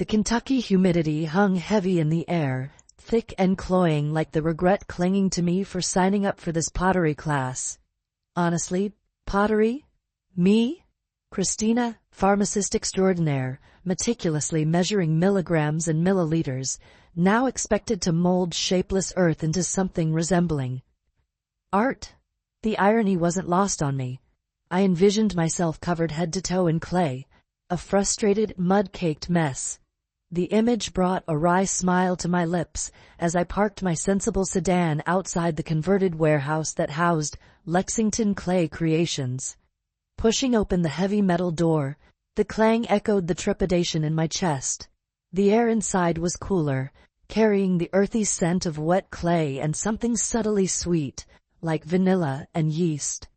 The Kentucky humidity hung heavy in the air, thick and cloying like the regret clinging to me for signing up for this pottery class. Honestly, pottery? Me? Christina, pharmacist extraordinaire, meticulously measuring milligrams and milliliters, now expected to mold shapeless earth into something resembling art. The irony wasn't lost on me. I envisioned myself covered head to toe in clay, a frustrated, mud-caked mess. The image brought a wry smile to my lips as I parked my sensible sedan outside the converted warehouse that housed Lexington Clay Creations. Pushing open the heavy metal door, the clang echoed the trepidation in my chest. The air inside was cooler, carrying the earthy scent of wet clay and something subtly sweet, like vanilla and yeast.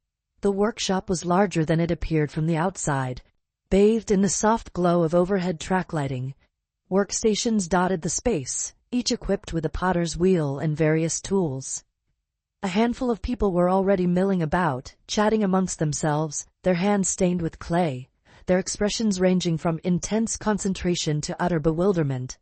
The workshop was larger than it appeared from the outside, bathed in the soft glow of overhead track lighting. Workstations dotted the space, each equipped with a potter's wheel and various tools. A handful of people were already milling about, chatting amongst themselves, their hands stained with clay, their expressions ranging from intense concentration to utter bewilderment.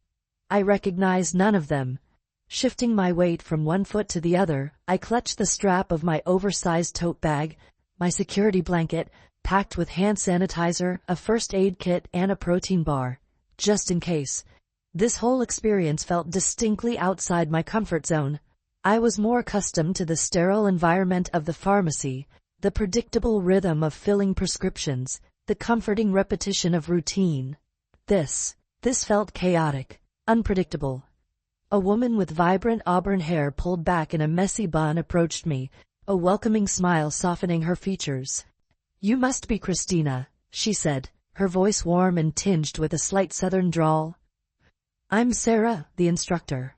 I recognized none of them. Shifting my weight from one foot to the other, I clutched the strap of my oversized tote bag, my security blanket, packed with hand sanitizer, a first aid kit, and a protein bar, just in case. This whole experience felt distinctly outside my comfort zone. I was more accustomed to the sterile environment of the pharmacy, the predictable rhythm of filling prescriptions, the comforting repetition of routine. This felt chaotic, unpredictable. A woman with vibrant auburn hair pulled back in a messy bun approached me, a welcoming smile softening her features. "You must be Christina," she said, her voice warm and tinged with a slight southern drawl. "I'm Sarah, the instructor.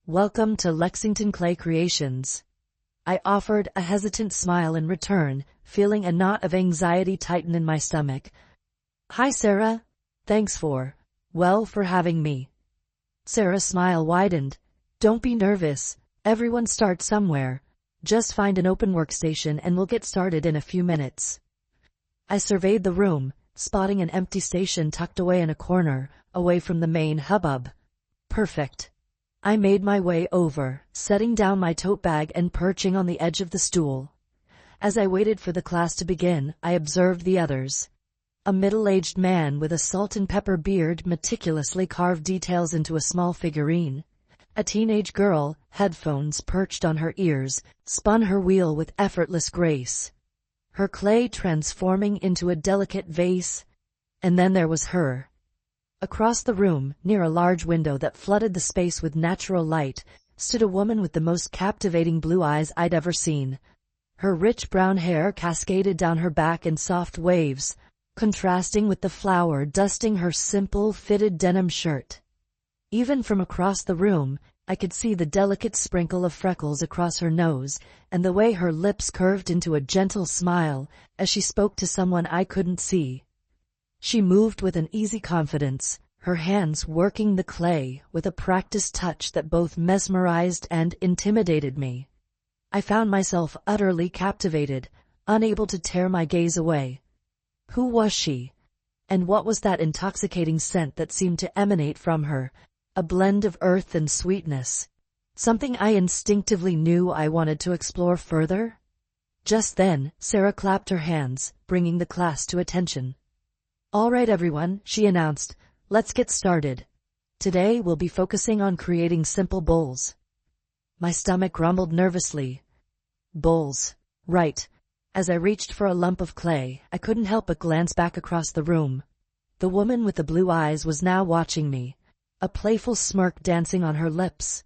Welcome to Lexington Clay Creations." I offered a hesitant smile in return, feeling a knot of anxiety tighten in my stomach. "Hi, Sarah. Thanks for having me." Sarah's smile widened. "Don't be nervous. Everyone starts somewhere. Just find an open workstation and we'll get started in a few minutes." I surveyed the room, spotting an empty station tucked away in a corner, away from the main hubbub. Perfect. I made my way over, setting down my tote bag and perching on the edge of the stool. As I waited for the class to begin, I observed the others. A middle-aged man with a salt and pepper beard meticulously carved details into a small figurine. A teenage girl, headphones perched on her ears, spun her wheel with effortless grace, her clay transforming into a delicate vase. And then there was her. Across the room, near a large window that flooded the space with natural light, stood a woman with the most captivating blue eyes I'd ever seen. Her rich brown hair cascaded down her back in soft waves, contrasting with the flour dusting her simple, fitted denim shirt. Even from across the room, I could see the delicate sprinkle of freckles across her nose, and the way her lips curved into a gentle smile as she spoke to someone I couldn't see. She moved with an easy confidence, her hands working the clay with a practiced touch that both mesmerized and intimidated me. I found myself utterly captivated, unable to tear my gaze away. Who was she? And what was that intoxicating scent that seemed to emanate from her? A blend of earth and sweetness. Something I instinctively knew I wanted to explore further? Just then, Sarah clapped her hands, bringing the class to attention. "All right, everyone," she announced. "Let's get started. Today we'll be focusing on creating simple bowls." My stomach rumbled nervously. Bowls. Right. As I reached for a lump of clay, I couldn't help but glance back across the room. The woman with the blue eyes was now watching me, a playful smirk dancing on her lips.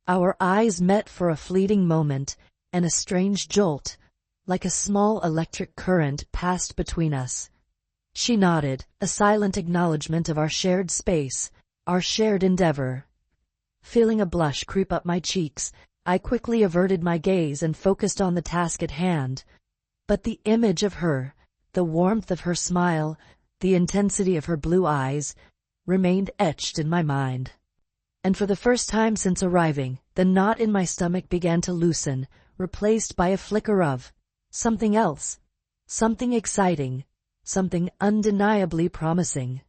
Our eyes met for a fleeting moment, and a strange jolt, like a small electric current, passed between us. She nodded, a silent acknowledgement of our shared space, our shared endeavor. Feeling a blush creep up my cheeks, I quickly averted my gaze and focused on the task at hand. But the image of her, the warmth of her smile, the intensity of her blue eyes, remained etched in my mind. And for the first time since arriving, the knot in my stomach began to loosen, replaced by a flicker of something else, something exciting, something undeniably promising.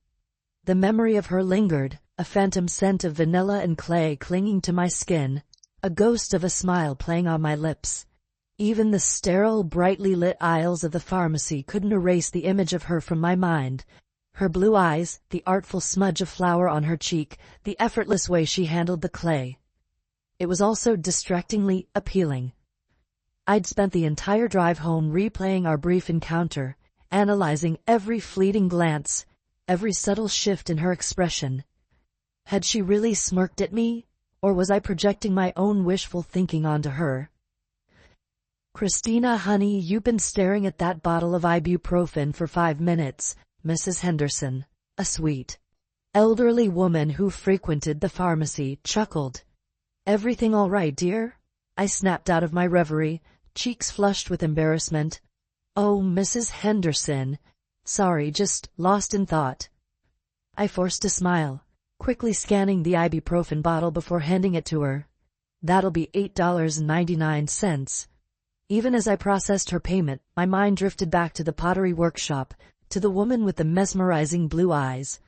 The memory of her lingered, a phantom scent of vanilla and clay clinging to my skin, a ghost of a smile playing on my lips. Even the sterile, brightly lit aisles of the pharmacy couldn't erase the image of her from my mind. Her blue eyes, the artful smudge of flour on her cheek, the effortless way she handled the clay. It was also distractingly appealing. I'd spent the entire drive home replaying our brief encounter, analyzing every fleeting glance, every subtle shift in her expression. Had she really smirked at me, or was I projecting my own wishful thinking onto her? "Christina, honey, you've been staring at that bottle of ibuprofen for 5 minutes, Mrs. Henderson." A sweet, elderly woman who frequented the pharmacy chuckled. "Everything all right, dear?" I snapped out of my reverie, cheeks flushed with embarrassment. "Oh, Mrs. Henderson. Sorry, just lost in thought." I forced a smile, quickly scanning the ibuprofen bottle before handing it to her. "That'll be $8.99. Even as I processed her payment, my mind drifted back to the pottery workshop, to the woman with the mesmerizing blue eyes.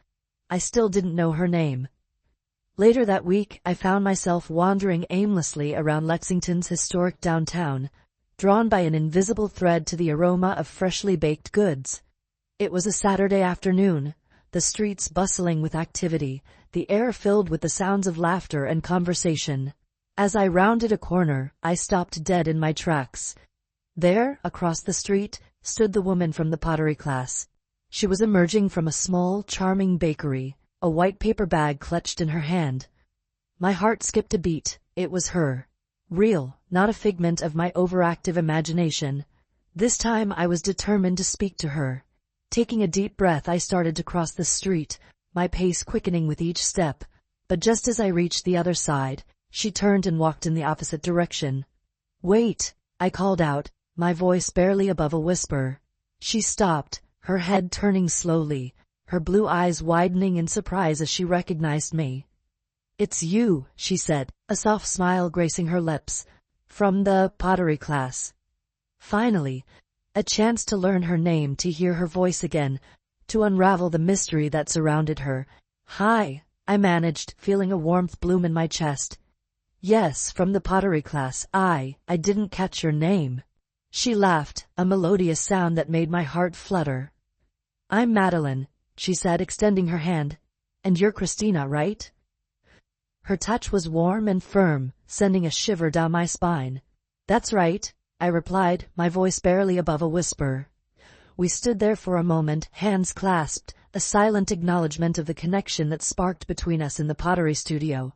I still didn't know her name. Later that week, I found myself wandering aimlessly around Lexington's historic downtown, drawn by an invisible thread to the aroma of freshly baked goods. It was a Saturday afternoon, the streets bustling with activity, the air filled with the sounds of laughter and conversation. As I rounded a corner, I stopped dead in my tracks. There, across the street, stood the woman from the pottery class. She was emerging from a small, charming bakery, a white paper bag clutched in her hand. My heart skipped a beat. It was her. Real, not a figment of my overactive imagination. This time I was determined to speak to her. Taking a deep breath, I started to cross the street, my pace quickening with each step. But just as I reached the other side, she turned and walked in the opposite direction. "Wait," I called out, my voice barely above a whisper. She stopped, her head turning slowly, her blue eyes widening in surprise as she recognized me. "It's you," she said, a soft smile gracing her lips. "From the pottery class." Finally, a chance to learn her name, to hear her voice again, to unravel the mystery that surrounded her. "Hi," I managed, feeling a warmth bloom in my chest. "Yes, from the pottery class. I didn't catch your name." She laughed, a melodious sound that made my heart flutter. "I'm Madeline," she said, extending her hand. "And you're Christina, right?" Her touch was warm and firm, sending a shiver down my spine. "That's right," I replied, my voice barely above a whisper. We stood there for a moment, hands clasped, a silent acknowledgement of the connection that sparked between us in the pottery studio.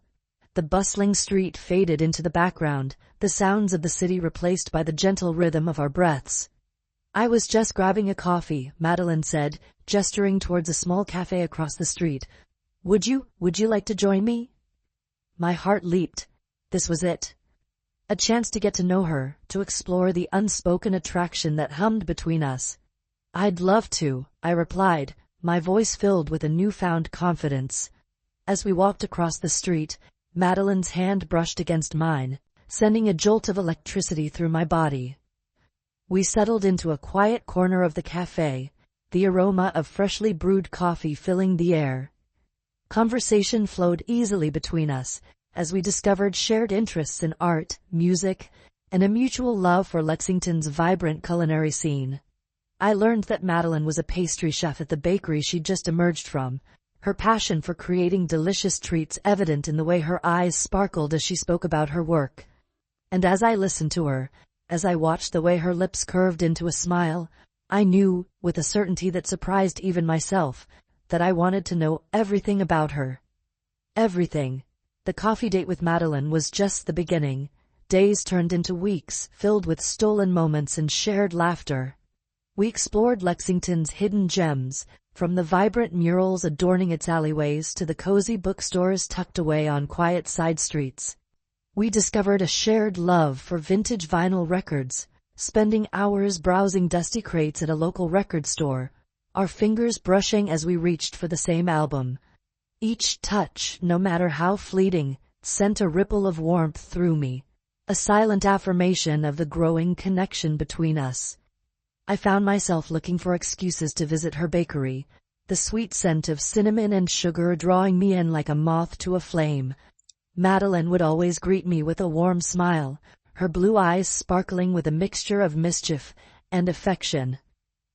The bustling street faded into the background, the sounds of the city replaced by the gentle rhythm of our breaths. "I was just grabbing a coffee," Madeline said, gesturing towards a small cafe across the street. Would you like to join me?" My heart leaped. This was it. A chance to get to know her, to explore the unspoken attraction that hummed between us. "I'd love to," I replied, my voice filled with a newfound confidence. As we walked across the street, Madeline's hand brushed against mine, sending a jolt of electricity through my body. We settled into a quiet corner of the cafe, the aroma of freshly brewed coffee filling the air. Conversation flowed easily between us, as we discovered shared interests in art, music, and a mutual love for Lexington's vibrant culinary scene. I learned that Madeline was a pastry chef at the bakery she'd just emerged from, her passion for creating delicious treats evident in the way her eyes sparkled as she spoke about her work. And as I listened to her, as I watched the way her lips curved into a smile, I knew, with a certainty that surprised even myself, that I wanted to know everything about her. Everything. The coffee date with Madeline was just the beginning. Days turned into weeks, filled with stolen moments and shared laughter. We explored Lexington's hidden gems, from the vibrant murals adorning its alleyways to the cozy bookstores tucked away on quiet side streets. We discovered a shared love for vintage vinyl records, spending hours browsing dusty crates at a local record store, our fingers brushing as we reached for the same album. Each touch, no matter how fleeting, sent a ripple of warmth through me, a silent affirmation of the growing connection between us. I found myself looking for excuses to visit her bakery, the sweet scent of cinnamon and sugar drawing me in like a moth to a flame. Madeline would always greet me with a warm smile, her blue eyes sparkling with a mixture of mischief and affection.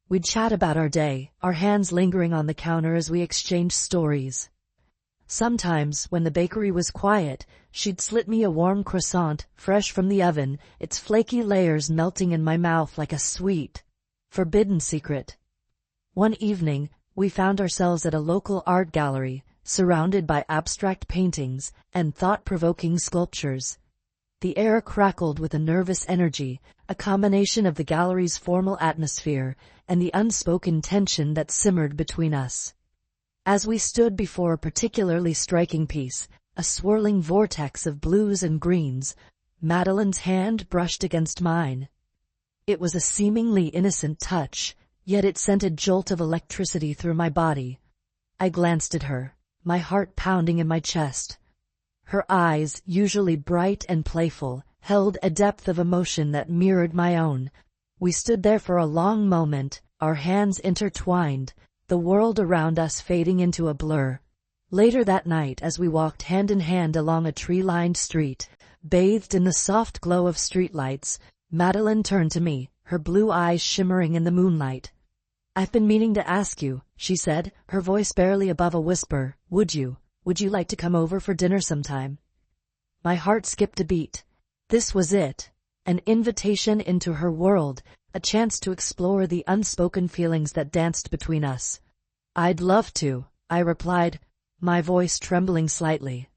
We'd chat about our day, our hands lingering on the counter as we exchanged stories. Sometimes, when the bakery was quiet, she'd slip me a warm croissant, fresh from the oven, its flaky layers melting in my mouth like a sweet, forbidden secret. One evening, we found ourselves at a local art gallery, surrounded by abstract paintings and thought-provoking sculptures. The air crackled with a nervous energy, a combination of the gallery's formal atmosphere and the unspoken tension that simmered between us. As we stood before a particularly striking piece, a swirling vortex of blues and greens, Madeline's hand brushed against mine. It was a seemingly innocent touch, yet it sent a jolt of electricity through my body. I glanced at her, my heart pounding in my chest. Her eyes, usually bright and playful, held a depth of emotion that mirrored my own. We stood there for a long moment, our hands intertwined, the world around us fading into a blur. Later that night, as we walked hand in hand along a tree-lined street, bathed in the soft glow of streetlights, Madeline turned to me, her blue eyes shimmering in the moonlight. "I've been meaning to ask you," she said, her voice barely above a whisper. Would you like to come over for dinner sometime?" My heart skipped a beat. This was it. An invitation into her world, a chance to explore the unspoken feelings that danced between us. "I'd love to," I replied, my voice trembling slightly.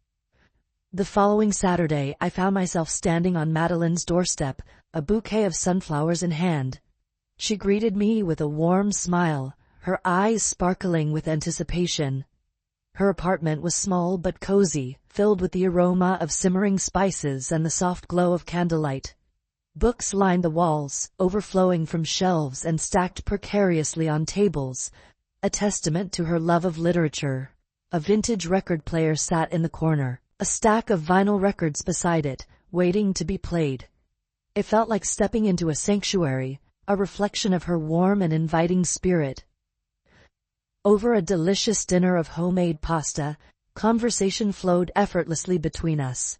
The following Saturday, I found myself standing on Madeline's doorstep, a bouquet of sunflowers in hand. She greeted me with a warm smile, her eyes sparkling with anticipation. Her apartment was small but cozy, filled with the aroma of simmering spices and the soft glow of candlelight. Books lined the walls, overflowing from shelves and stacked precariously on tables, a testament to her love of literature. A vintage record player sat in the corner, a stack of vinyl records beside it, waiting to be played. It felt like stepping into a sanctuary, a reflection of her warm and inviting spirit. Over a delicious dinner of homemade pasta, conversation flowed effortlessly between us.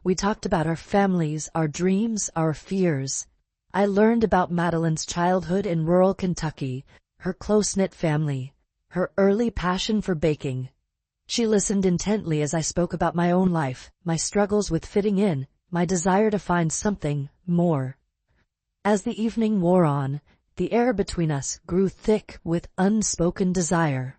We talked about our families, our dreams, our fears. I learned about Madeline's childhood in rural Kentucky, her close-knit family, her early passion for baking. She listened intently as I spoke about my own life, my struggles with fitting in, my desire to find something more. As the evening wore on, the air between us grew thick with unspoken desire.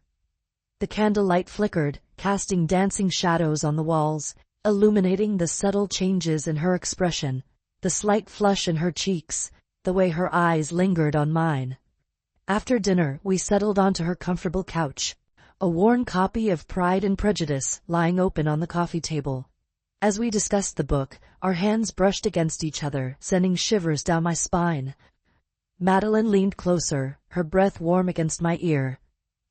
The candlelight flickered, casting dancing shadows on the walls, illuminating the subtle changes in her expression, the slight flush in her cheeks, the way her eyes lingered on mine. After dinner, we settled onto her comfortable couch, a worn copy of Pride and Prejudice lying open on the coffee table. As we discussed the book, our hands brushed against each other, sending shivers down my spine. Madeline leaned closer, her breath warm against my ear.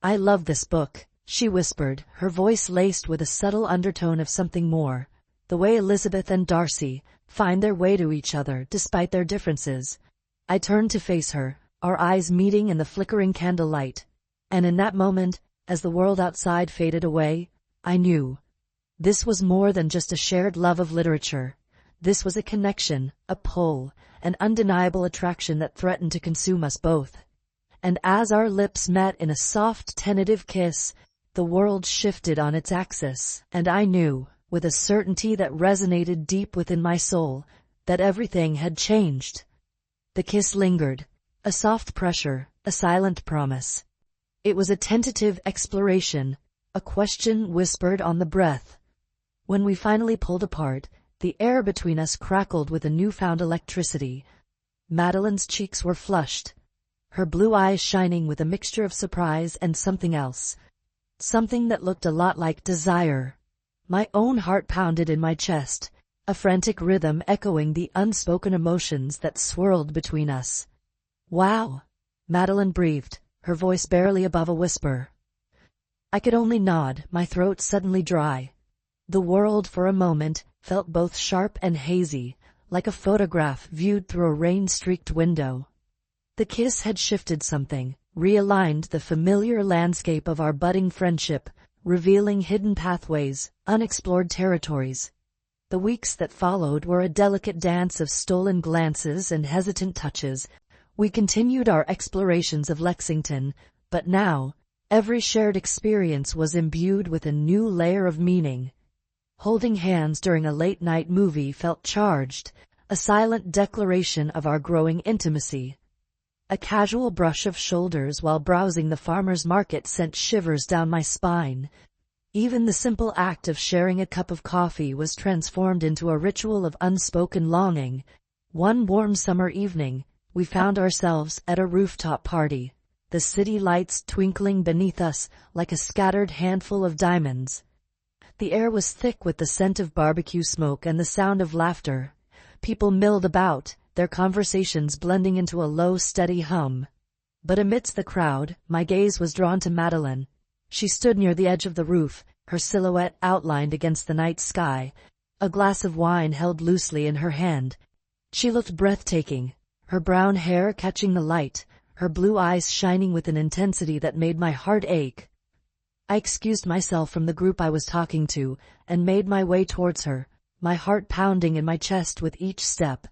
"I love this book," she whispered, her voice laced with a subtle undertone of something more. "The way Elizabeth and Darcy find their way to each other despite their differences." I turned to face her, our eyes meeting in the flickering candlelight. And in that moment, as the world outside faded away, I knew. This was more than just a shared love of literature. This was a connection, a pull, an undeniable attraction that threatened to consume us both. And as our lips met in a soft, tentative kiss, the world shifted on its axis, and I knew, with a certainty that resonated deep within my soul, that everything had changed. The kiss lingered, a soft pressure, a silent promise. It was a tentative exploration, a question whispered on the breath. When we finally pulled apart, the air between us crackled with a newfound electricity. Madeline's cheeks were flushed, her blue eyes shining with a mixture of surprise and something else. Something that looked a lot like desire. My own heart pounded in my chest, a frantic rhythm echoing the unspoken emotions that swirled between us. "Wow," Madeline breathed, her voice barely above a whisper. I could only nod, my throat suddenly dry. The world, for a moment, felt both sharp and hazy, like a photograph viewed through a rain-streaked window. The kiss had shifted something, realigned the familiar landscape of our budding friendship, revealing hidden pathways, unexplored territories. The weeks that followed were a delicate dance of stolen glances and hesitant touches. We continued our explorations of Lexington, but now, every shared experience was imbued with a new layer of meaning. Holding hands during a late-night movie felt charged, a silent declaration of our growing intimacy. A casual brush of shoulders while browsing the farmer's market sent shivers down my spine. Even the simple act of sharing a cup of coffee was transformed into a ritual of unspoken longing. One warm summer evening, we found ourselves at a rooftop party, the city lights twinkling beneath us like a scattered handful of diamonds. The air was thick with the scent of barbecue smoke and the sound of laughter. People milled about, their conversations blending into a low, steady hum. But amidst the crowd, my gaze was drawn to Madeline. She stood near the edge of the roof, her silhouette outlined against the night sky, a glass of wine held loosely in her hand. She looked breathtaking, her brown hair catching the light, her blue eyes shining with an intensity that made my heart ache. I excused myself from the group I was talking to and made my way towards her, my heart pounding in my chest with each step.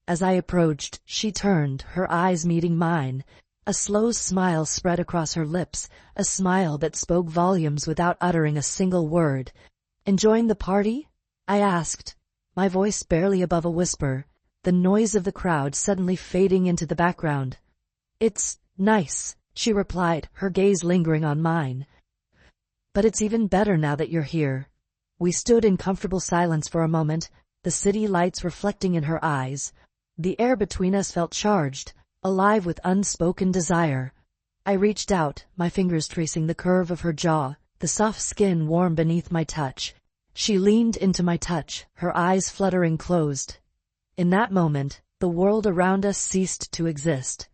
As I approached, she turned, her eyes meeting mine. A slow smile spread across her lips, a smile that spoke volumes without uttering a single word. "Enjoying the party?" I asked, my voice barely above a whisper, the noise of the crowd suddenly fading into the background. "It's nice," she replied, her gaze lingering on mine. "But it's even better now that you're here." We stood in comfortable silence for a moment, the city lights reflecting in her eyes. The air between us felt charged, alive with unspoken desire. I reached out, my fingers tracing the curve of her jaw, the soft skin warm beneath my touch. She leaned into my touch, her eyes fluttering closed. In that moment, the world around us ceased to exist.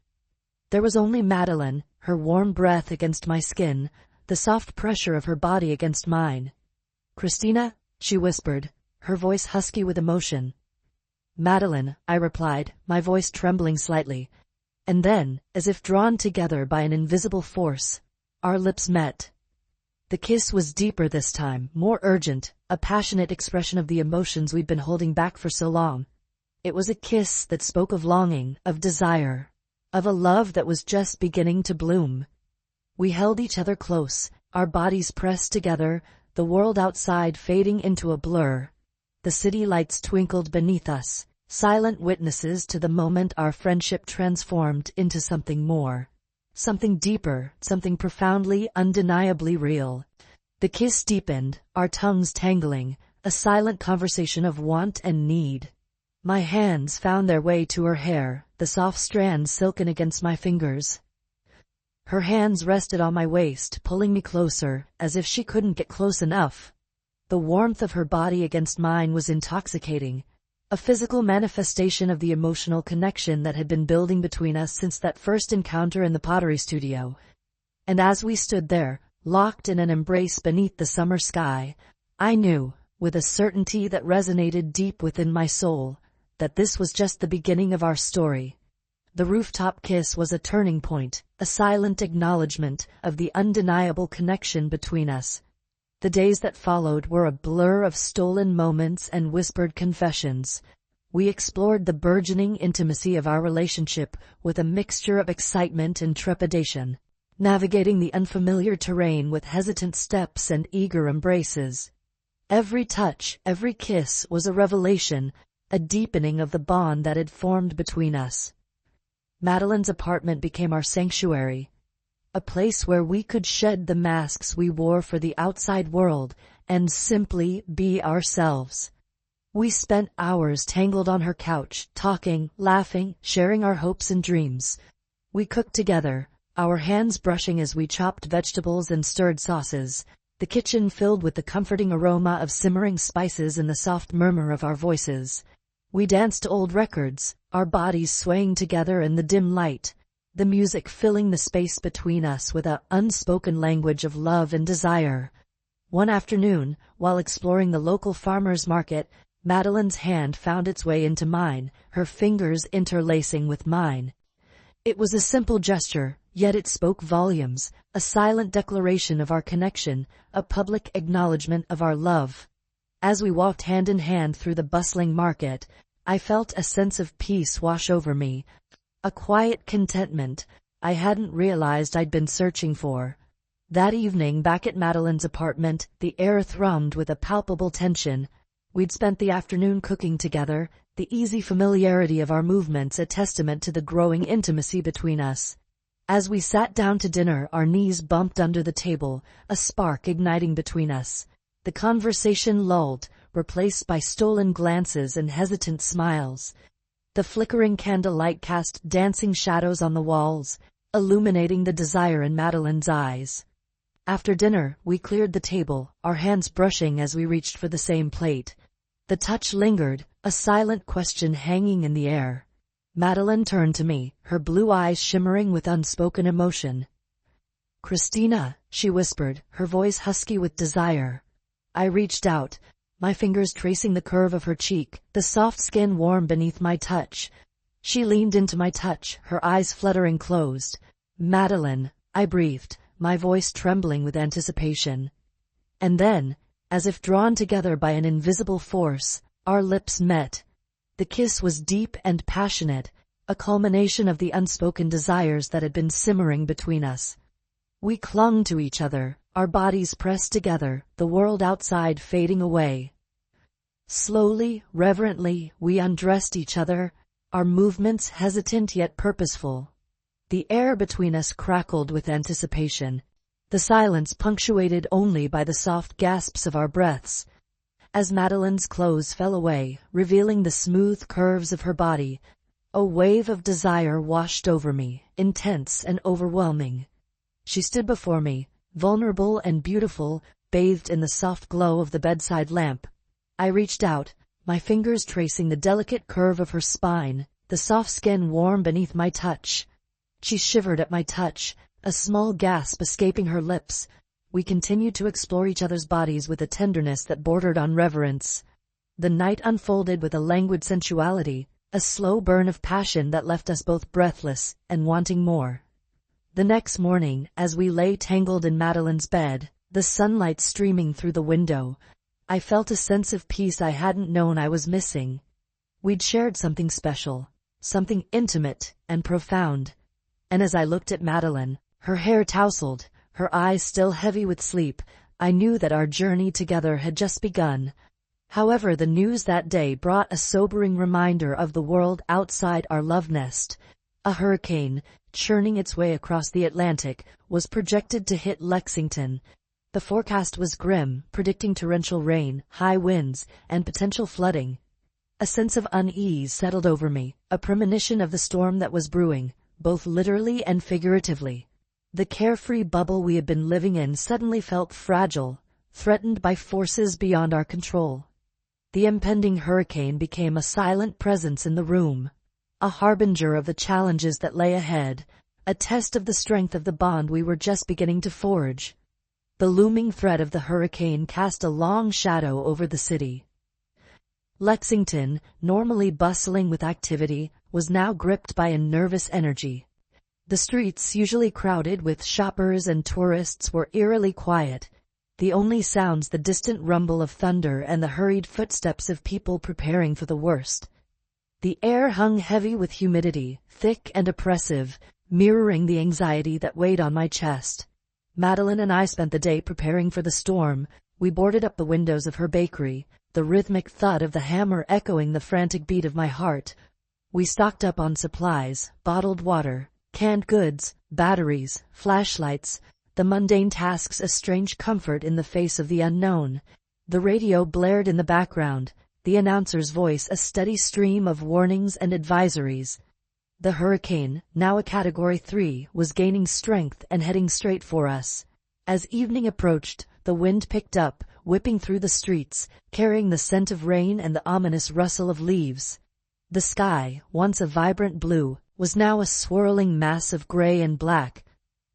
There was only Madeline, her warm breath against my skin, the soft pressure of her body against mine. "Christina," she whispered, her voice husky with emotion. "Madeline," I replied, my voice trembling slightly. And then, as if drawn together by an invisible force, our lips met. The kiss was deeper this time, more urgent, a passionate expression of the emotions we'd been holding back for so long. It was a kiss that spoke of longing, of desire, of a love that was just beginning to bloom. We held each other close, our bodies pressed together, the world outside fading into a blur. The city lights twinkled beneath us, silent witnesses to the moment our friendship transformed into something more. Something deeper, something profoundly, undeniably real. The kiss deepened, our tongues tangling, a silent conversation of want and need. My hands found their way to her hair, the soft strands silken against my fingers. Her hands rested on my waist, pulling me closer, as if she couldn't get close enough. The warmth of her body against mine was intoxicating, a physical manifestation of the emotional connection that had been building between us since that first encounter in the pottery studio. And as we stood there, locked in an embrace beneath the summer sky, I knew, with a certainty that resonated deep within my soul, that this was just the beginning of our story. The rooftop kiss was a turning point, a silent acknowledgement of the undeniable connection between us. The days that followed were a blur of stolen moments and whispered confessions. We explored the burgeoning intimacy of our relationship with a mixture of excitement and trepidation, navigating the unfamiliar terrain with hesitant steps and eager embraces. Every touch, every kiss was a revelation, a deepening of the bond that had formed between us. Madeline's apartment became our sanctuary, a place where we could shed the masks we wore for the outside world and simply be ourselves. We spent hours tangled on her couch, talking, laughing, sharing our hopes and dreams. We cooked together, our hands brushing as we chopped vegetables and stirred sauces, the kitchen filled with the comforting aroma of simmering spices and the soft murmur of our voices. We danced to old records, our bodies swaying together in the dim light, the music filling the space between us with an unspoken language of love and desire. One afternoon, while exploring the local farmer's market, Madeline's hand found its way into mine, her fingers interlacing with mine. It was a simple gesture, yet it spoke volumes, a silent declaration of our connection, a public acknowledgement of our love. As we walked hand in hand through the bustling market, I felt a sense of peace wash over me, a quiet contentment I hadn't realized I'd been searching for. That evening back at Madeline's apartment, the air thrummed with a palpable tension. We'd spent the afternoon cooking together, the easy familiarity of our movements a testament to the growing intimacy between us. As we sat down to dinner, our knees bumped under the table, a spark igniting between us. The conversation lulled, replaced by stolen glances and hesitant smiles. The flickering candlelight cast dancing shadows on the walls, illuminating the desire in Madeline's eyes. After dinner, we cleared the table, our hands brushing as we reached for the same plate. The touch lingered, a silent question hanging in the air. Madeline turned to me, her blue eyes shimmering with unspoken emotion. "Christina," she whispered, her voice husky with desire. I reached out, my fingers tracing the curve of her cheek, the soft skin warm beneath my touch. She leaned into my touch, her eyes fluttering closed. "Madeline," I breathed, my voice trembling with anticipation. And then, as if drawn together by an invisible force, our lips met. The kiss was deep and passionate, a culmination of the unspoken desires that had been simmering between us. We clung to each other, our bodies pressed together, the world outside fading away. Slowly, reverently, we undressed each other, our movements hesitant yet purposeful. The air between us crackled with anticipation, the silence punctuated only by the soft gasps of our breaths. As Madeline's clothes fell away, revealing the smooth curves of her body, a wave of desire washed over me, intense and overwhelming. She stood before me, vulnerable and beautiful, bathed in the soft glow of the bedside lamp. I reached out, my fingers tracing the delicate curve of her spine, the soft skin warm beneath my touch. She shivered at my touch, a small gasp escaping her lips. We continued to explore each other's bodies with a tenderness that bordered on reverence. The night unfolded with a languid sensuality, a slow burn of passion that left us both breathless and wanting more. The next morning, as we lay tangled in Madeline's bed, the sunlight streaming through the window, I felt a sense of peace I hadn't known I was missing. We'd shared something special, something intimate and profound. And as I looked at Madeline, her hair tousled, her eyes still heavy with sleep, I knew that our journey together had just begun. However, the news that day brought a sobering reminder of the world outside our love nest. A hurricane, churning its way across the Atlantic, was projected to hit Lexington. The forecast was grim, predicting torrential rain, high winds, and potential flooding. A sense of unease settled over me, a premonition of the storm that was brewing, both literally and figuratively. The carefree bubble we had been living in suddenly felt fragile, threatened by forces beyond our control. The impending hurricane became a silent presence in the room, a harbinger of the challenges that lay ahead, a test of the strength of the bond we were just beginning to forge. The looming threat of the hurricane cast a long shadow over the city. Lexington, normally bustling with activity, was now gripped by a nervous energy. The streets, usually crowded with shoppers and tourists, were eerily quiet, the only sounds the distant rumble of thunder and the hurried footsteps of people preparing for the worst. The air hung heavy with humidity, thick and oppressive, mirroring the anxiety that weighed on my chest. Madeline and I spent the day preparing for the storm. We boarded up the windows of her bakery, the rhythmic thud of the hammer echoing the frantic beat of my heart. We stocked up on supplies, bottled water, canned goods, batteries, flashlights, the mundane tasks a strange comfort in the face of the unknown. The radio blared in the background, the announcer's voice a steady stream of warnings and advisories. The hurricane, now a Category 3, was gaining strength and heading straight for us. As evening approached, the wind picked up, whipping through the streets, carrying the scent of rain and the ominous rustle of leaves. The sky, once a vibrant blue, was now a swirling mass of gray and black.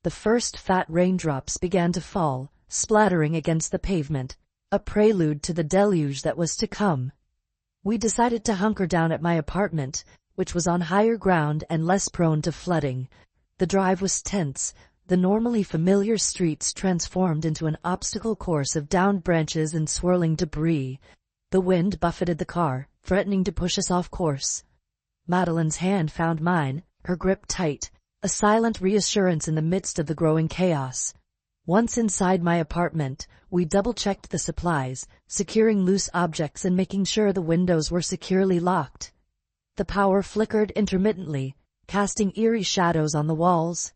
The first fat raindrops began to fall, splattering against the pavement, a prelude to the deluge that was to come. We decided to hunker down at my apartment, which was on higher ground and less prone to flooding. The drive was tense, the normally familiar streets transformed into an obstacle course of downed branches and swirling debris. The wind buffeted the car, threatening to push us off course. Madeline's hand found mine, her grip tight, a silent reassurance in the midst of the growing chaos. Once inside my apartment, we double-checked the supplies, securing loose objects and making sure the windows were securely locked. The power flickered intermittently, casting eerie shadows on the walls.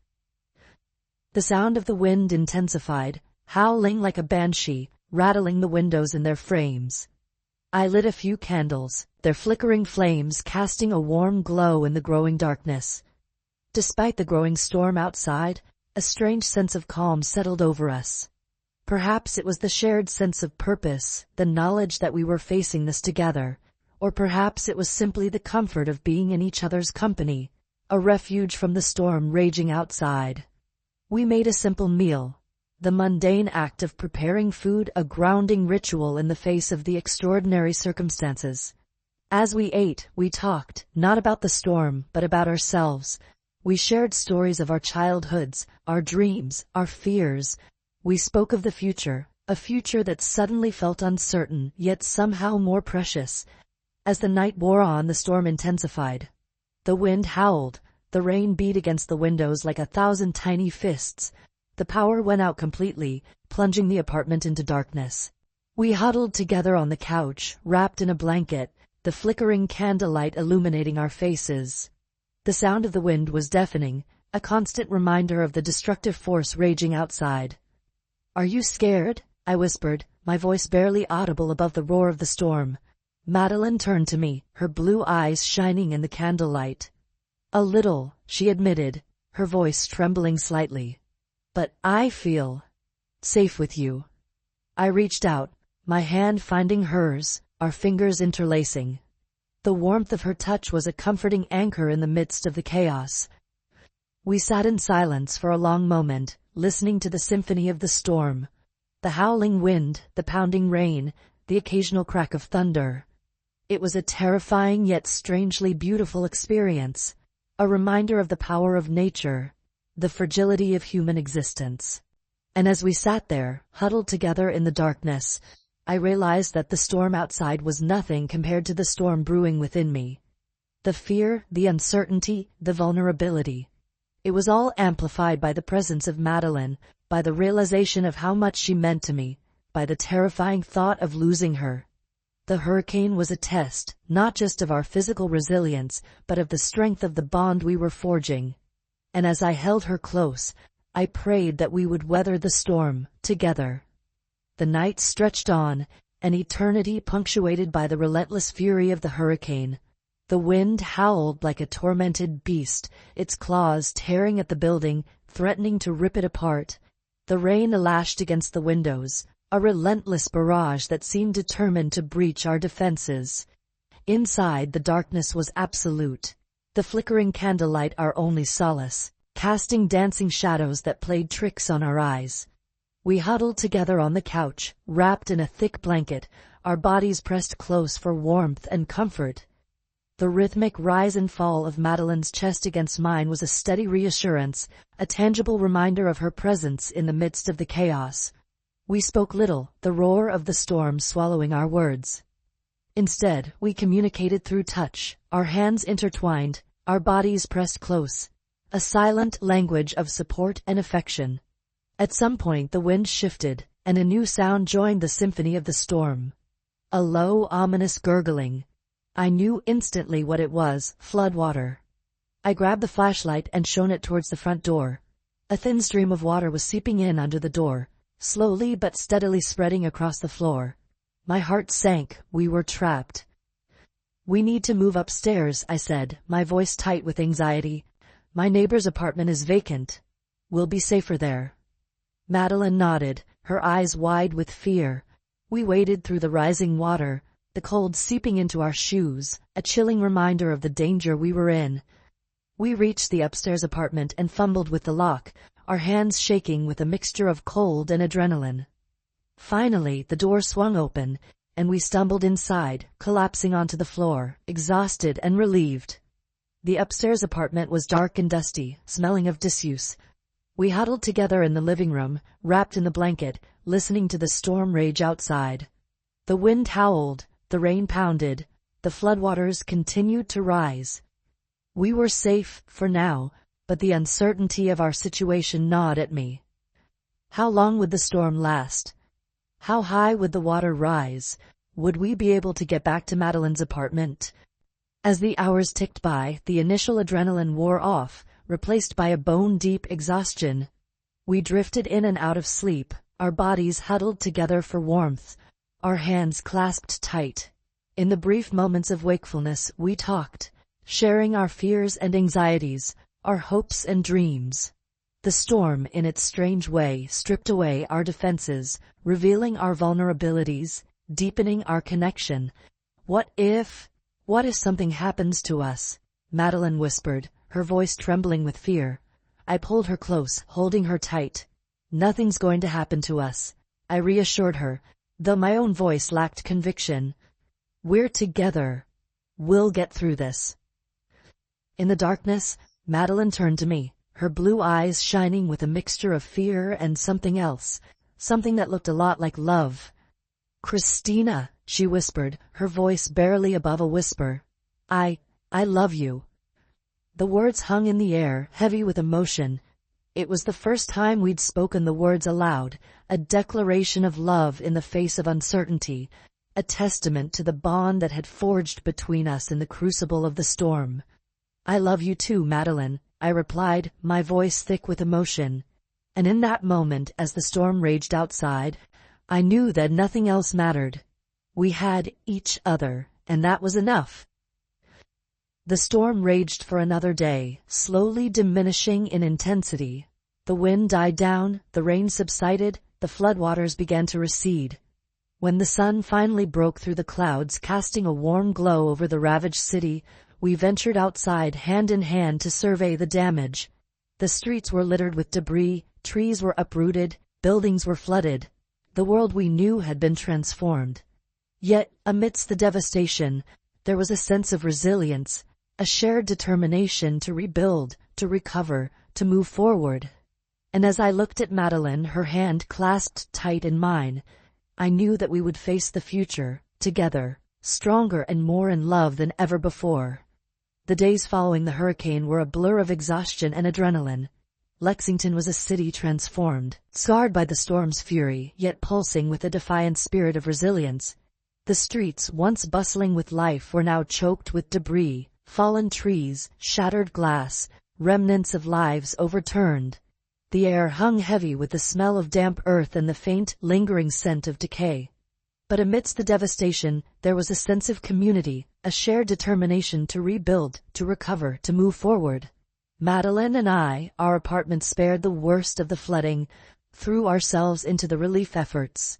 The sound of the wind intensified, howling like a banshee, rattling the windows in their frames. I lit a few candles, their flickering flames casting a warm glow in the growing darkness. Despite the growing storm outside, a strange sense of calm settled over us. Perhaps it was the shared sense of purpose, the knowledge that we were facing this together, or perhaps it was simply the comfort of being in each other's company, a refuge from the storm raging outside. We made a simple meal, the mundane act of preparing food a grounding ritual in the face of the extraordinary circumstances. As we ate, we talked, not about the storm, but about ourselves. We shared stories of our childhoods, our dreams, our fears. We spoke of the future, a future that suddenly felt uncertain, yet somehow more precious. As the night wore on, the storm intensified. The wind howled, the rain beat against the windows like 1,000 tiny fists. The power went out completely, plunging the apartment into darkness. We huddled together on the couch, wrapped in a blanket, the flickering candlelight illuminating our faces. The sound of the wind was deafening, a constant reminder of the destructive force raging outside. "Are you scared?" I whispered, my voice barely audible above the roar of the storm. Madeline turned to me, her blue eyes shining in the candlelight. "A little," she admitted, her voice trembling slightly. "But I feel safe with you." I reached out, my hand finding hers, our fingers interlacing. The warmth of her touch was a comforting anchor in the midst of the chaos. We sat in silence for a long moment, listening to the symphony of the storm. The howling wind, the pounding rain, the occasional crack of thunder. It was a terrifying yet strangely beautiful experience, a reminder of the power of nature, the fragility of human existence. And as we sat there, huddled together in the darkness, I realized that the storm outside was nothing compared to the storm brewing within me. The fear, the uncertainty, the vulnerability. It was all amplified by the presence of Madeline, by the realization of how much she meant to me, by the terrifying thought of losing her. The hurricane was a test, not just of our physical resilience, but of the strength of the bond we were forging. And as I held her close, I prayed that we would weather the storm, together. The night stretched on, an eternity punctuated by the relentless fury of the hurricane. The wind howled like a tormented beast, its claws tearing at the building, threatening to rip it apart. The rain lashed against the windows, a relentless barrage that seemed determined to breach our defenses. Inside, the darkness was absolute, the flickering candlelight our only solace, casting dancing shadows that played tricks on our eyes. We huddled together on the couch, wrapped in a thick blanket, our bodies pressed close for warmth and comfort. The rhythmic rise and fall of Madeline's chest against mine was a steady reassurance, a tangible reminder of her presence in the midst of the chaos. We spoke little, the roar of the storm swallowing our words. Instead, we communicated through touch, our hands intertwined, our bodies pressed close, a silent language of support and affection. At some point the wind shifted, and a new sound joined the symphony of the storm. A low, ominous gurgling. I knew instantly what it was, floodwater. I grabbed the flashlight and shone it towards the front door. A thin stream of water was seeping in under the door, slowly but steadily spreading across the floor. My heart sank, we were trapped. "We need to move upstairs," I said, my voice tight with anxiety. "My neighbor's apartment is vacant. We'll be safer there." Madeline nodded, her eyes wide with fear. We waded through the rising water, the cold seeping into our shoes, a chilling reminder of the danger we were in. We reached the upstairs apartment and fumbled with the lock, our hands shaking with a mixture of cold and adrenaline. Finally, the door swung open, and we stumbled inside, collapsing onto the floor, exhausted and relieved. The upstairs apartment was dark and dusty, smelling of disuse. We huddled together in the living room, wrapped in the blanket, listening to the storm rage outside. The wind howled, the rain pounded, the floodwaters continued to rise. We were safe for now, but the uncertainty of our situation gnawed at me. How long would the storm last? How high would the water rise? Would we be able to get back to Madeline's apartment? As the hours ticked by, the initial adrenaline wore off, replaced by a bone-deep exhaustion. We drifted in and out of sleep, our bodies huddled together for warmth, our hands clasped tight. In the brief moments of wakefulness, we talked, sharing our fears and anxieties, our hopes and dreams. The storm, in its strange way, stripped away our defenses, revealing our vulnerabilities, deepening our connection. What if something happens to us? Madeline whispered, her voice trembling with fear. I pulled her close, holding her tight. Nothing's going to happen to us, I reassured her, though my own voice lacked conviction. We're together. We'll get through this. In the darkness, Madeline turned to me, her blue eyes shining with a mixture of fear and something else, something that looked a lot like love. Christina, she whispered, her voice barely above a whisper. I love you. The words hung in the air, heavy with emotion. It was the first time we'd spoken the words aloud, a declaration of love in the face of uncertainty, a testament to the bond that had forged between us in the crucible of the storm. I love you too, Madeline, I replied, my voice thick with emotion. And in that moment, as the storm raged outside, I knew that nothing else mattered. We had each other, and that was enough. The storm raged for another day, slowly diminishing in intensity. The wind died down, the rain subsided, the floodwaters began to recede. When the sun finally broke through the clouds, casting a warm glow over the ravaged city, we ventured outside hand in hand to survey the damage. The streets were littered with debris, trees were uprooted, buildings were flooded. The world we knew had been transformed. Yet, amidst the devastation, there was a sense of resilience, a shared determination to rebuild, to recover, to move forward. And as I looked at Madeline, her hand clasped tight in mine, I knew that we would face the future, together, stronger and more in love than ever before. The days following the hurricane were a blur of exhaustion and adrenaline. Lexington was a city transformed, scarred by the storm's fury, yet pulsing with a defiant spirit of resilience. The streets, once bustling with life, were now choked with debris, fallen trees, shattered glass, remnants of lives overturned. The air hung heavy with the smell of damp earth and the faint, lingering scent of decay. But amidst the devastation, there was a sense of community, a shared determination to rebuild, to recover, to move forward. Madeline and I, our apartment spared the worst of the flooding, threw ourselves into the relief efforts.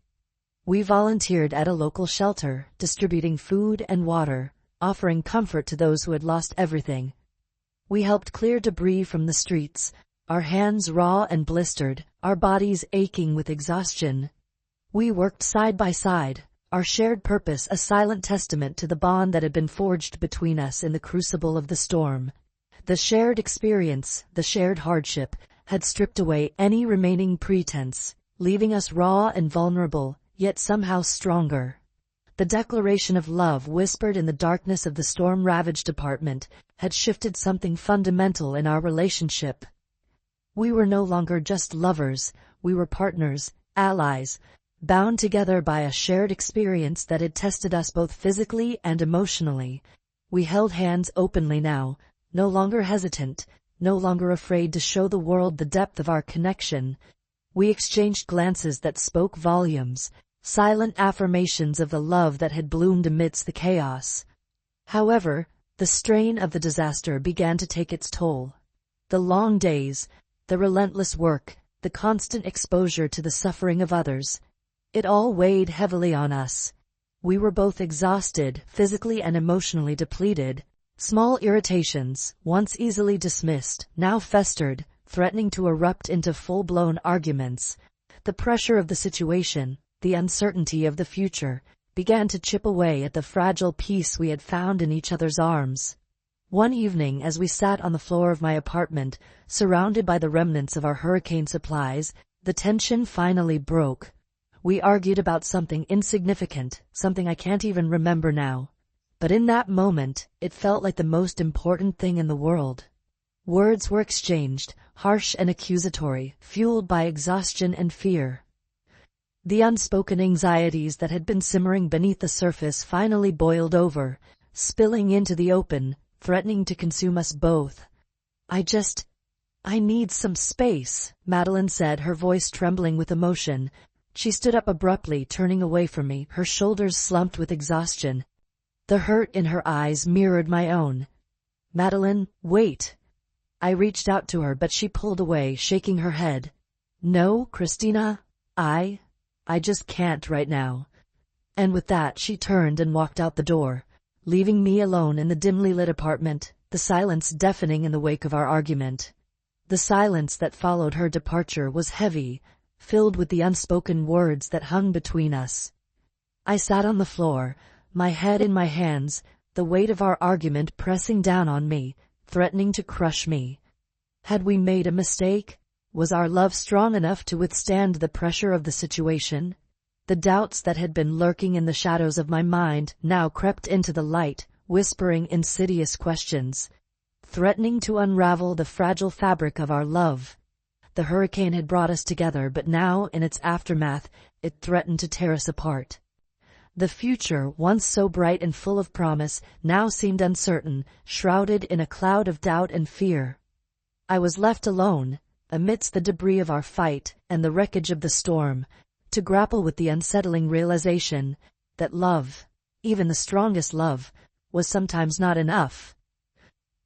We volunteered at a local shelter, distributing food and water, offering comfort to those who had lost everything. We helped clear debris from the streets, our hands raw and blistered, our bodies aching with exhaustion. We worked side by side, our shared purpose a silent testament to the bond that had been forged between us in the crucible of the storm. The shared experience, the shared hardship, had stripped away any remaining pretense, leaving us raw and vulnerable, yet somehow stronger. The declaration of love whispered in the darkness of the storm-ravaged apartment had shifted something fundamental in our relationship. We were no longer just lovers, we were partners, allies, bound together by a shared experience that had tested us both physically and emotionally. We held hands openly now, no longer hesitant, no longer afraid to show the world the depth of our connection. We exchanged glances that spoke volumes, silent affirmations of the love that had bloomed amidst the chaos. However, the strain of the disaster began to take its toll. The long days, the relentless work, the constant exposure to the suffering of others, it all weighed heavily on us. We were both exhausted, physically and emotionally depleted. Small irritations, once easily dismissed, now festered, threatening to erupt into full-blown arguments. The pressure of the situation, the uncertainty of the future, began to chip away at the fragile peace we had found in each other's arms. One evening, as we sat on the floor of my apartment, surrounded by the remnants of our hurricane supplies, the tension finally broke. We argued about something insignificant, something I can't even remember now. But in that moment, it felt like the most important thing in the world. Words were exchanged, harsh and accusatory, fueled by exhaustion and fear. The unspoken anxieties that had been simmering beneath the surface finally boiled over, spilling into the open, threatening to consume us both. I need some space, Madeline said, her voice trembling with emotion. She stood up abruptly, turning away from me, her shoulders slumped with exhaustion. The hurt in her eyes mirrored my own. Madeline, wait. I reached out to her, but she pulled away, shaking her head. No, Christina, I just can't right now. And with that, she turned and walked out the door, leaving me alone in the dimly lit apartment, the silence deafening in the wake of our argument. The silence that followed her departure was heavy, filled with the unspoken words that hung between us. I sat on the floor, my head in my hands, the weight of our argument pressing down on me, threatening to crush me. Had we made a mistake? Was our love strong enough to withstand the pressure of the situation? The doubts that had been lurking in the shadows of my mind now crept into the light, whispering insidious questions, threatening to unravel the fragile fabric of our love. The hurricane had brought us together, but now, in its aftermath, it threatened to tear us apart. The future, once so bright and full of promise, now seemed uncertain, shrouded in a cloud of doubt and fear. I was left alone, amidst the debris of our fight and the wreckage of the storm, to grapple with the unsettling realization that love, even the strongest love, was sometimes not enough.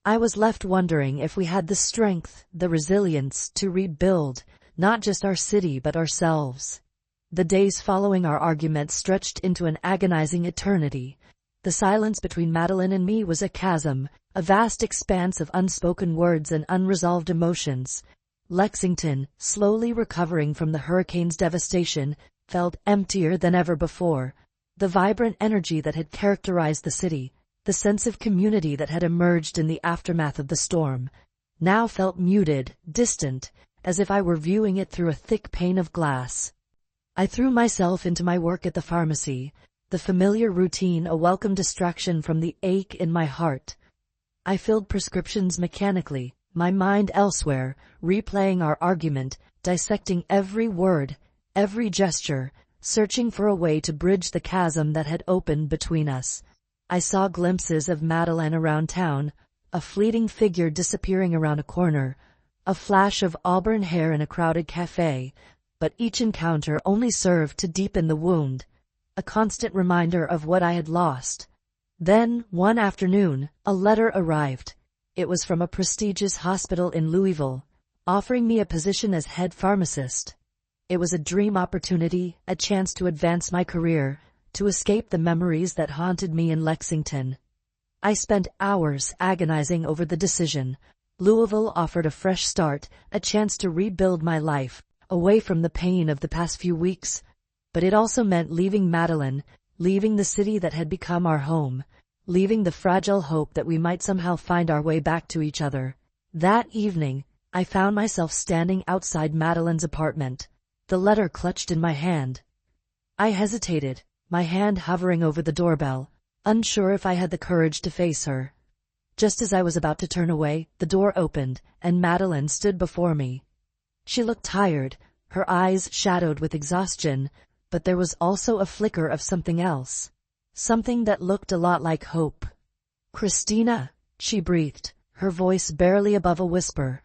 I was left wondering if we had the strength, the resilience, to rebuild, not just our city but ourselves. The days following our argument stretched into an agonizing eternity. The silence between Madeline and me was a chasm, a vast expanse of unspoken words and unresolved emotions. Lexington, slowly recovering from the hurricane's devastation, felt emptier than ever before. The vibrant energy that had characterized the city, the sense of community that had emerged in the aftermath of the storm, now felt muted, distant, as if I were viewing it through a thick pane of glass. I threw myself into my work at the pharmacy, the familiar routine a welcome distraction from the ache in my heart. I filled prescriptions mechanically, my mind elsewhere, replaying our argument, dissecting every word, every gesture, searching for a way to bridge the chasm that had opened between us. I saw glimpses of Madeline around town, a fleeting figure disappearing around a corner, a flash of auburn hair in a crowded cafe, but each encounter only served to deepen the wound, a constant reminder of what I had lost. Then, one afternoon, a letter arrived. It was from a prestigious hospital in Louisville, offering me a position as head pharmacist. It was a dream opportunity, a chance to advance my career, to escape the memories that haunted me in Lexington. I spent hours agonizing over the decision. Louisville offered a fresh start, a chance to rebuild my life, away from the pain of the past few weeks. But it also meant leaving Madeline, leaving the city that had become our home, leaving the fragile hope that we might somehow find our way back to each other. That evening, I found myself standing outside Madeline's apartment, the letter clutched in my hand. I hesitated, my hand hovering over the doorbell, unsure if I had the courage to face her. Just as I was about to turn away, the door opened, and Madeline stood before me. She looked tired, her eyes shadowed with exhaustion, but there was also a flicker of something else. Something that looked a lot like hope. "Christina," she breathed, her voice barely above a whisper.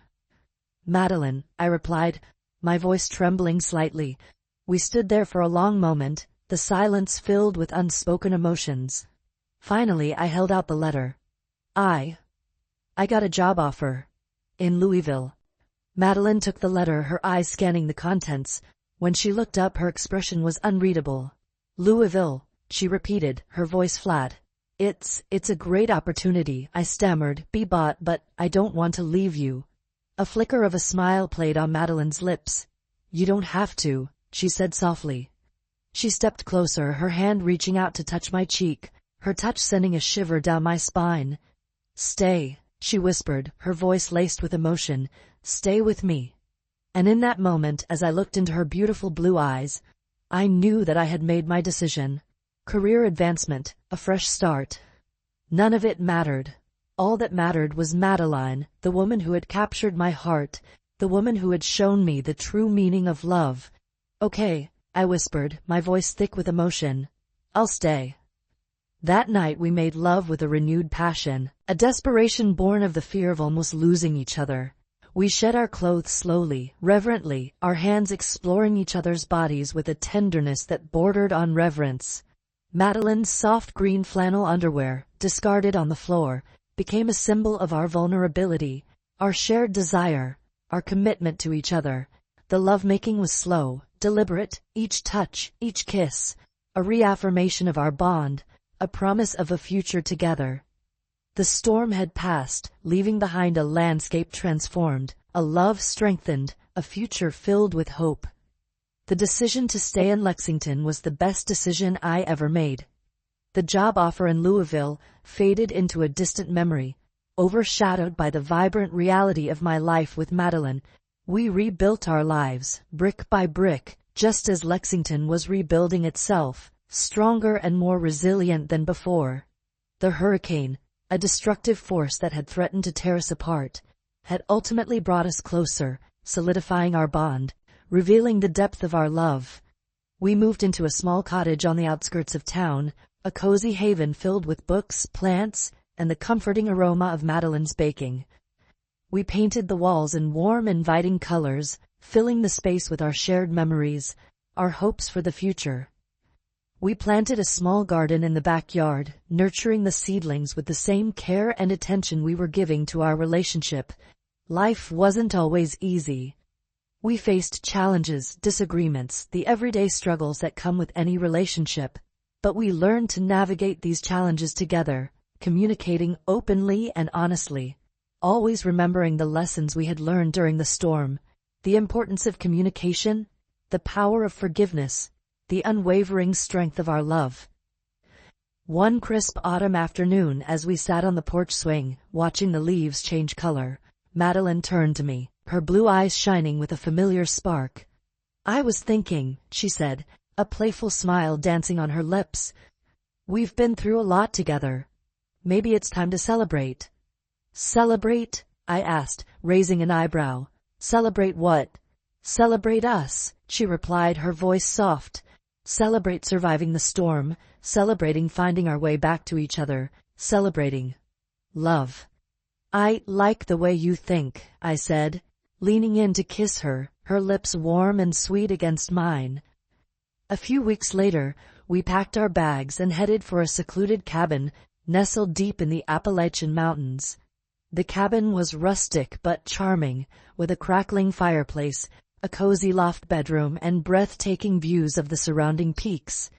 "Madeline," I replied, my voice trembling slightly. We stood there for a long moment, the silence filled with unspoken emotions. Finally, I held out the letter. I got a job offer. In Louisville. Madeline took the letter, her eyes scanning the contents. When she looked up, her expression was unreadable. "Louisville," she repeated, her voice flat. It's a great opportunity," I stammered, "but I don't want to leave you." A flicker of a smile played on Madeline's lips. "You don't have to," she said softly. She stepped closer, her hand reaching out to touch my cheek, her touch sending a shiver down my spine. "Stay," she whispered, her voice laced with emotion. "Stay with me." And in that moment, as I looked into her beautiful blue eyes, I knew that I had made my decision. Career advancement, a fresh start. None of it mattered. All that mattered was Madeline, the woman who had captured my heart, the woman who had shown me the true meaning of love. "Okay," I whispered, my voice thick with emotion. "I'll stay." That night we made love with a renewed passion, a desperation born of the fear of almost losing each other. We shed our clothes slowly, reverently, our hands exploring each other's bodies with a tenderness that bordered on reverence. Madeline's soft green flannel underwear, discarded on the floor, became a symbol of our vulnerability, our shared desire, our commitment to each other. The lovemaking was slow, deliberate, each touch, each kiss, a reaffirmation of our bond, a promise of a future together. The storm had passed, leaving behind a landscape transformed, a love strengthened, a future filled with hope. The decision to stay in Lexington was the best decision I ever made. The job offer in Louisville faded into a distant memory, overshadowed by the vibrant reality of my life with Madeline. We rebuilt our lives, brick by brick, just as Lexington was rebuilding itself, stronger and more resilient than before. The hurricane, a destructive force that had threatened to tear us apart, had ultimately brought us closer, solidifying our bond, revealing the depth of our love. We moved into a small cottage on the outskirts of town, a cozy haven filled with books, plants, and the comforting aroma of Madeline's baking. We painted the walls in warm, inviting colors, filling the space with our shared memories, our hopes for the future. We planted a small garden in the backyard, nurturing the seedlings with the same care and attention we were giving to our relationship. Life wasn't always easy. We faced challenges, disagreements, the everyday struggles that come with any relationship. But we learned to navigate these challenges together, communicating openly and honestly, always remembering the lessons we had learned during the storm, the importance of communication, the power of forgiveness, the unwavering strength of our love. One crisp autumn afternoon, as we sat on the porch swing, watching the leaves change color, Madeline turned to me, her blue eyes shining with a familiar spark. "I was thinking," she said, a playful smile dancing on her lips. "We've been through a lot together. Maybe it's time to celebrate." "Celebrate?" I asked, raising an eyebrow. "Celebrate what?" "Celebrate us," she replied, her voice soft. "Celebrate surviving the storm, celebrating finding our way back to each other, celebrating love." "I like the way you think," I said, leaning in to kiss her, her lips warm and sweet against mine. A few weeks later, we packed our bags and headed for a secluded cabin nestled deep in the Appalachian Mountains. The cabin was rustic but charming, with a crackling fireplace, a cozy loft bedroom, and breathtaking views of the surrounding peaks.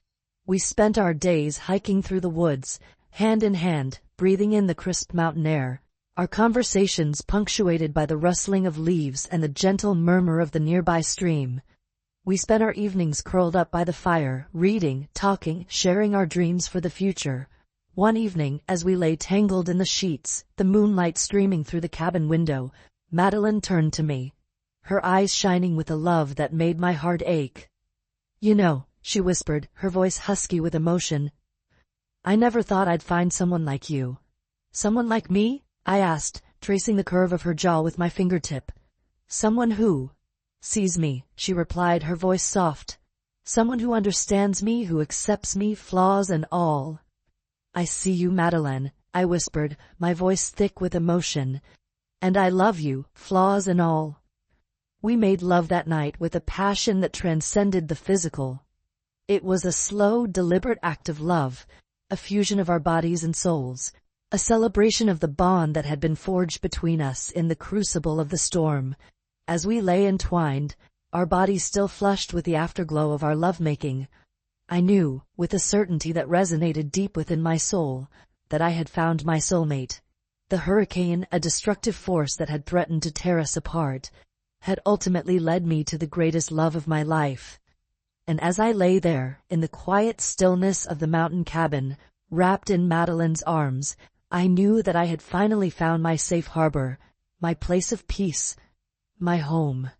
We spent our days hiking through the woods, hand in hand, breathing in the crisp mountain air, our conversations punctuated by the rustling of leaves and the gentle murmur of the nearby stream. We spent our evenings curled up by the fire, reading, talking, sharing our dreams for the future. One evening, as we lay tangled in the sheets, the moonlight streaming through the cabin window, Madeline turned to me, her eyes shining with a love that made my heart ache. "You know," she whispered, her voice husky with emotion, "I never thought I'd find someone like you." "Someone like me?" I asked, tracing the curve of her jaw with my fingertip. "Someone who sees me," she replied, her voice soft. "Someone who understands me, who accepts me, flaws and all." "I see you, Madeline," I whispered, my voice thick with emotion. "And I love you, flaws and all." We made love that night with a passion that transcended the physical. It was a slow, deliberate act of love, a fusion of our bodies and souls, a celebration of the bond that had been forged between us in the crucible of the storm. As we lay entwined, our bodies still flushed with the afterglow of our lovemaking, I knew, with a certainty that resonated deep within my soul, that I had found my soulmate. The hurricane, a destructive force that had threatened to tear us apart, had ultimately led me to the greatest love of my life. And as I lay there, in the quiet stillness of the mountain cabin, wrapped in Madeline's arms, I knew that I had finally found my safe harbor, my place of peace, my home.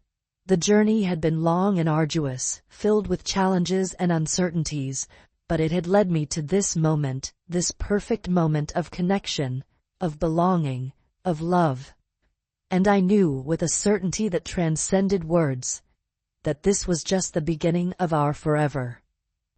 The journey had been long and arduous, filled with challenges and uncertainties, but it had led me to this moment, this perfect moment of connection, of belonging, of love. And I knew, with a certainty that transcended words, that this was just the beginning of our forever.